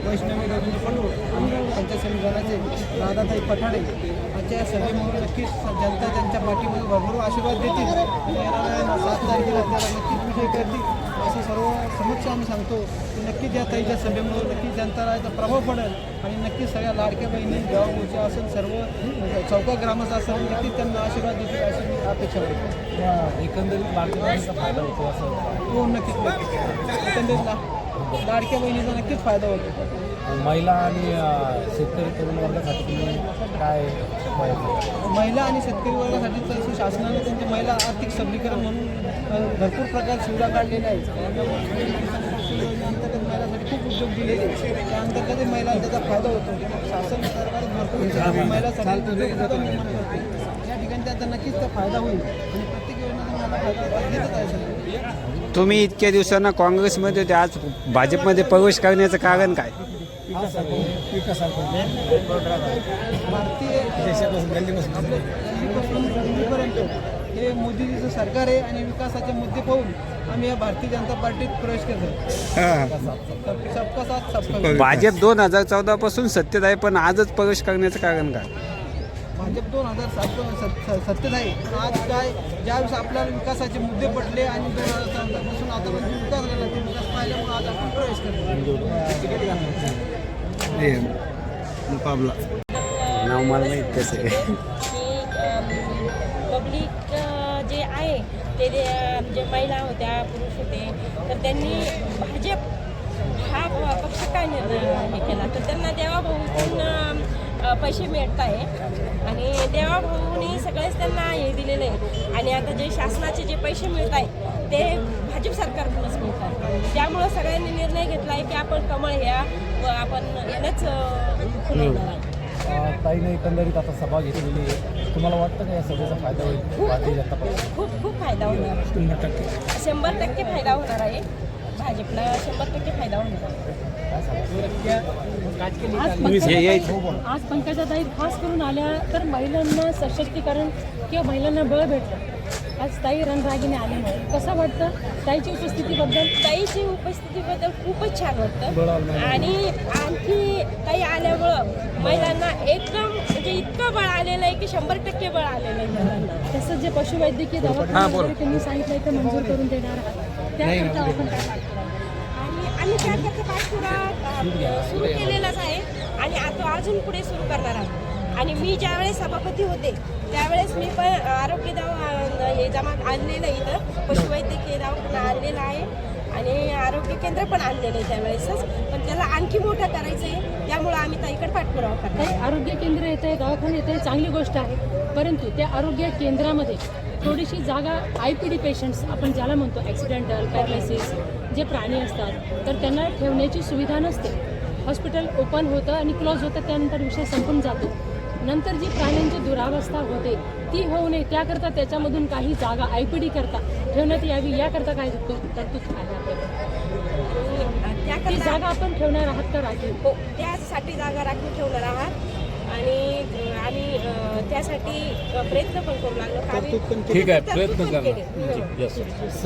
वैष्णवी रवींद्र पंडू पंचायत समिती गणाचे राधाताई पठाडे यांच्या सभेमुळे नक्कीच जनता त्यांच्या पाठीमध्ये भरभरून आशीर्वाद देतील आणि येणाऱ्या 7 तारखेला त्याला नक्कीच विजय करतील असं सर्व समक्ष आम्ही सांगतो की नक्कीच या ताईच्या सभेमुळे नक्कीच जनताला याचा प्रभाव पडेल आणि नक्कीच सगळ्या लाडक्या बहिणी गावागावच्या असेल सर्व चौका ग्रामाचा असेल नक्कीच त्यांना आशीर्वाद देतील अशी मी अपेक्षा करतो. एकंदरीत लाडक्या बहिणीचा फायदा होतो असं हो नक्कीच एकंदरीत लाडक्या बहिणीचा नक्कीच फायदा होतो. महिला आणि शेतकरी तरुण वर्गासाठी तुम्ही काय महिला आणि शेतकरी वर्गासाठी तसं शासनाने त्यांच्या महिला आर्थिक सबलीकरण म्हणून भरपूर प्रकार सुविधा काढलेल्या आहेत. अंतर्गत महिलांसाठी खूप उद्योग दिलेले त्या अंतर्गत महिलांना त्याचा फायदा होतो. शासन सरकार भरपूर महिलांसाठी उद्योग निर्माण करते या ठिकाणी त्याचा नक्कीच त्या फायदा होईल आणि प्रत्येक योजनेचा मला फायदा घेतच आहे. तुम्ही इतक्या दिवसांना काँग्रेसमध्ये होते, आज भाजपमध्ये प्रवेश करण्याचं कारण काय? भारतीय दिल्लीपर्यंत हे मोदीजीचं सरकार आहे आणि विकासाचे मुद्दे पाहून आम्ही या भारतीय जनता पार्टीत प्रवेश करतो. सबका साथ सबका विकास. भाजप 2014 पासून सत्तेत आहे, पण आजच प्रवेश करण्याचं कारण काय? भाजप 2007 सत्तेत आहे, पण आज काय ज्यावेळेस आपल्याला विकासाचे मुद्दे पडले आणि 2014 पासून आतापर्यंत विकास झाला ते विकास पाहिल्यामुळे आज आपण प्रवेश करतो. मुकाबला नाव मला माहीत कसं आहे की पब्लिक जे आहे ते जे महिला होत्या पुरुष होते तर त्यांनी भाजप हा पक्ष काय हे केला तर त्यांना देवाभाऊतून पैसे मिळत आहे आणि देवाभाऊने सगळेच त्यांना हे दिलेलं आहे आणि आता जे शासनाचे जे पैसे मिळत आहे ते भाजप सरकारकडूनच मिळत आहे. त्यामुळं सगळ्यांनी निर्णय घेतला आहे की आपण कमळ ह्या व आपण यालाच फुलवणार आहे. ताईने एकंदरीत आता सभा घेतलेली आहे, तुम्हाला वाटतं का या सभेचा फायदा होईल भारतीय जनता पार्टी? खूप खूप फायदा होणार 100% फायदा होणार आहे. भाजपला 100% फायदा होणार आहे. आज पंकजाताई खास करून आल्या तर महिलांना सशक्तीकरण किंवा महिलांना बळ भेटलं. आज ताई रणरागिने आल्यामुळे कसं वाटतं ताईची उपस्थितीबद्दल? ताईची उपस्थितीबद्दल खूपच छान वाटतं आणि आणखी ताई आल्यामुळं महिलांना एकदम म्हणजे इतकं बळ आलेलं आहे की 100% बळ आलेलं आहे महिलांना. तसं जे पशुवैद्यकीय दवाखाना वगैरे त्यांनी सांगितलं तर मंजूर करून देणार आहात त्याकरता आपण काय पाठपुरावा? आणि आम्ही त्याकरता पाठपुरावा सुरू केलेलाच आहे आणि आता अजून पुढे सुरू करणार आहोत. आणि मी ज्यावेळेस सभापती होते त्यावेळेस मी पण आरोग्य हे जमा आणलेलं आहे, इथं पशुवैद्यकीय दवाखाना आणलेला आहे आणि आरोग्य केंद्र पण आणलेलं आहे त्यावेळेसच, पण त्याला आणखी मोठं करायचं आहे त्यामुळं आम्ही ताईकडे पाठपुरावा करतो. आरोग्य केंद्र येत आहे, दवाखाना येत आहे, चांगली गोष्ट आहे, परंतु त्या आरोग्य केंद्रामध्ये थोडीशी जागा IPD पेशंट्स आपण ज्याला म्हणतो ॲक्सिडेंटल पॅरालिसिस जे प्राणी असतात तर त्यांना ठेवण्याची सुविधा नसते. हॉस्पिटल ओपन होतं आणि क्लोज होतं, त्यानंतर विषय संपून जातो. नंतर जी प्राण्यांची दुरावस्था होते ती होऊ नये त्याकरता त्याच्यामधून काही जागा IPD करता ठेवण्यात यावी याकरता काय तरतूद आहे? ती जागा आपण ठेवणार आहात का राखीव? हो, त्यासाठी जागा राखून ठेवणार आहात आणि आम्ही त्यासाठी प्रयत्न पण करू लागलो. ठीक आहे, प्रयत्न करा.